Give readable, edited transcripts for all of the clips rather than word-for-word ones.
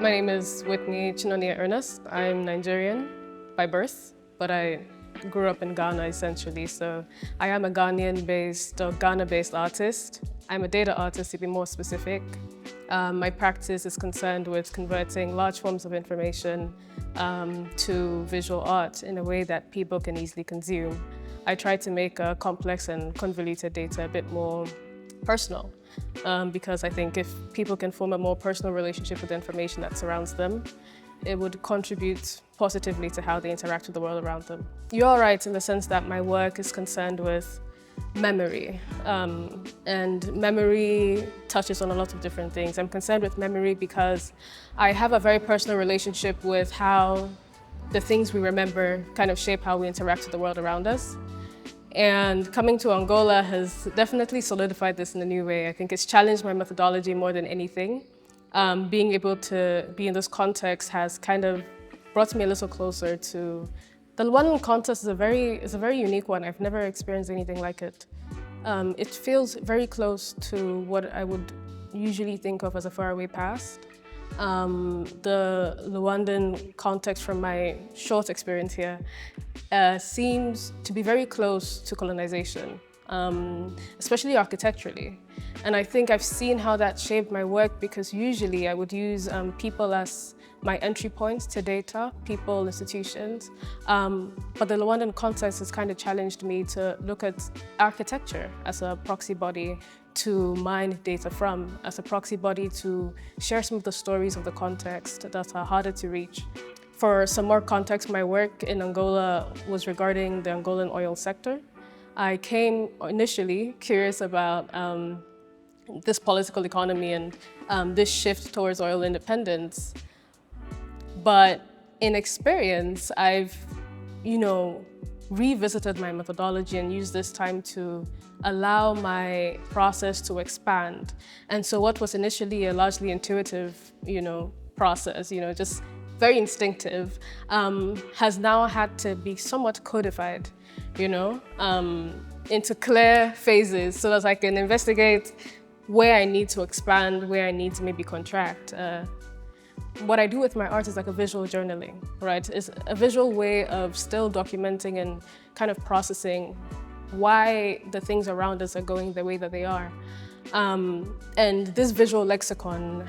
My name is Whitney Chinonye Ernest. I'm Nigerian by birth, but I grew up in Ghana essentially. So I am a Ghana-based artist. I'm a data artist to be more specific. My practice is concerned with converting large forms of information to visual art in a way that people can easily consume. I try to make complex and convoluted data a bit more personal, because I think if people can form a more personal relationship with the information that surrounds them, it would contribute positively to how they interact with the world around them. You're right in the sense that my work is concerned with memory, and memory touches on a lot of different things. I'm concerned with memory because I have a very personal relationship with how the things we remember kind of shape how we interact with the world around us. And coming to Angola has definitely solidified this in a new way. I think it's challenged my methodology more than anything. Being able to be in this context has kind of brought me a little closer to the Luandan context. Is a very unique one. I've never experienced anything like it. It feels very close to what I would usually think of as a faraway past. The Luandan context from my short experience here seems to be very close to colonization, especially architecturally. And I think I've seen how that shaped my work because usually I would use people as my entry points to data, people, institutions. But the Luandan context has kind of challenged me to look at architecture as a proxy body to mine data from, as a proxy body to share some of the stories of the context that are harder to reach. For some more context, my work in Angola was regarding the Angolan oil sector. I came initially curious about this political economy and this shift towards oil independence. But in experience, I've, revisited my methodology and used this time to allow my process to expand. And so what was initially a largely intuitive, process, just very instinctive, has now had to be somewhat codified, into clear phases so that I can investigate where I need to expand, where I need to maybe contract. What I do with my art is like a visual journaling, right? It's a visual way of still documenting and kind of processing why the things around us are going the way that they are. And this visual lexicon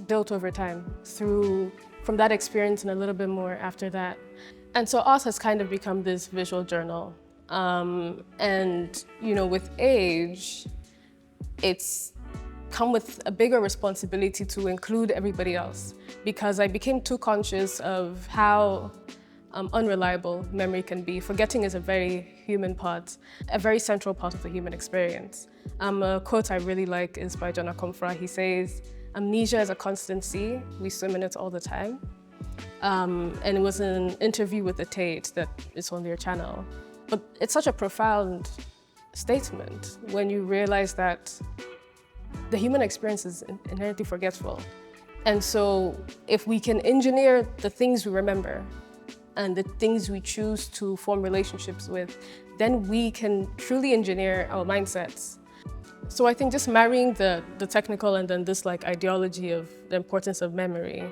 built over time from that experience and a little bit more after that. And so art has kind of become this visual journal. And, with age, it's come with a bigger responsibility to include everybody else because I became too conscious of how unreliable memory can be. Forgetting is a very human part, a very central part of the human experience. A quote I really like is by John Confronts. He says, "Amnesia is a constant sea, we swim in it all the time." And it was an interview with the Tate that is on their channel. But it's such a profound statement when you realize that the human experience is inherently forgetful. And so if we can engineer the things we remember and the things we choose to form relationships with, then we can truly engineer our mindsets. So I think just marrying the technical and then this ideology of the importance of memory.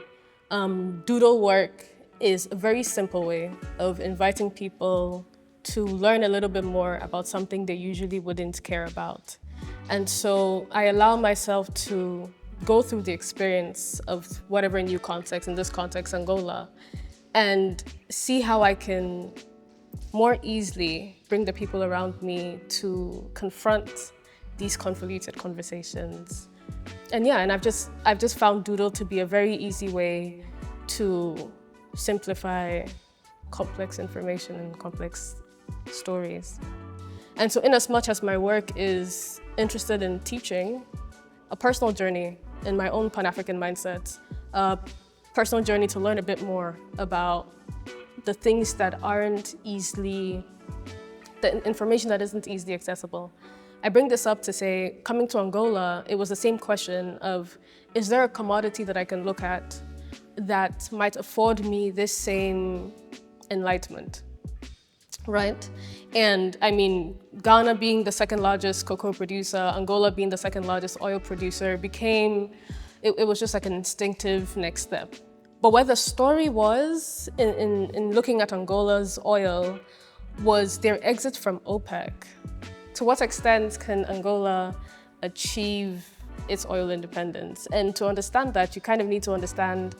Doodle work is a very simple way of inviting people to learn a little bit more about something they usually wouldn't care about. And so I allow myself to go through the experience of whatever new context, in this context, Angola, and see how I can more easily bring the people around me to confront these convoluted conversations. And I've just found Doodle to be a very easy way to simplify complex information and complex stories. And so in as much as my work is interested in teaching a personal journey in my own Pan-African mindset, a personal journey to learn a bit more about the things that aren't easily, the information that isn't easily accessible. I bring this up to say, coming to Angola, it was the same question of, is there a commodity that I can look at that might afford me this same enlightenment? Right? And I mean, Ghana being the second largest cocoa producer, Angola being the second largest oil producer, became it was just like an instinctive next step. But where the story was in looking at Angola's oil was their exit from OPEC. To what extent can Angola achieve its oil independence? And to understand that, you kind of need to understand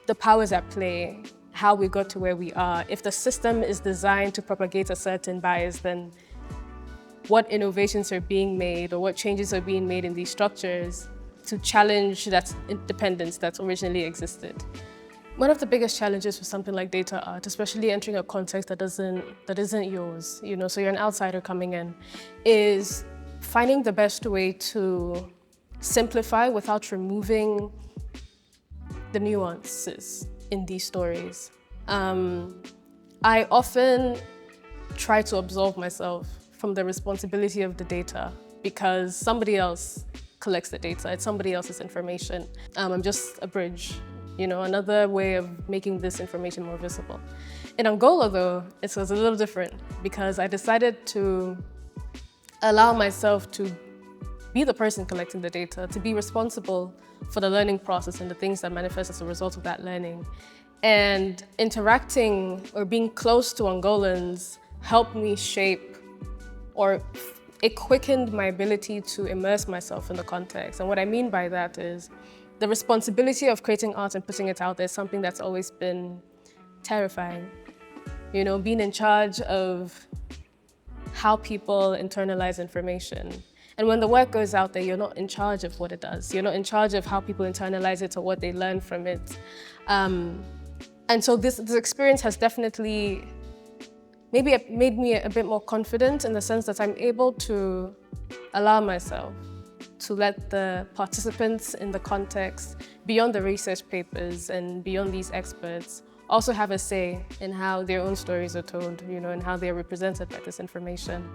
the powers at play, how we got to where we are. If the system is designed to propagate a certain bias, then what innovations are being made or what changes are being made in these structures to challenge that independence that originally existed. One of the biggest challenges for something like data art, especially entering a context that isn't yours, so you're an outsider coming in, is finding the best way to simplify without removing the nuances in these stories. I often try to absolve myself from the responsibility of the data because somebody else collects the data. It's somebody else's information. I'm just a bridge, another way of making this information more visible. In Angola, though, it was a little different because I decided to allow myself to be the person collecting the data, to be responsible for the learning process and the things that manifest as a result of that learning. And interacting or being close to Angolans helped me shape, or it quickened my ability to immerse myself in the context. And what I mean by that is the responsibility of creating art and putting it out there is something that's always been terrifying. Being in charge of how people internalize information. And when the work goes out there, you're not in charge of what it does. You're not in charge of how people internalize it or what they learn from it. And so this experience has definitely maybe made me a bit more confident in the sense that I'm able to allow myself to let the participants in the context, beyond the research papers and beyond these experts, also have a say in how their own stories are told, and how they're represented by this information.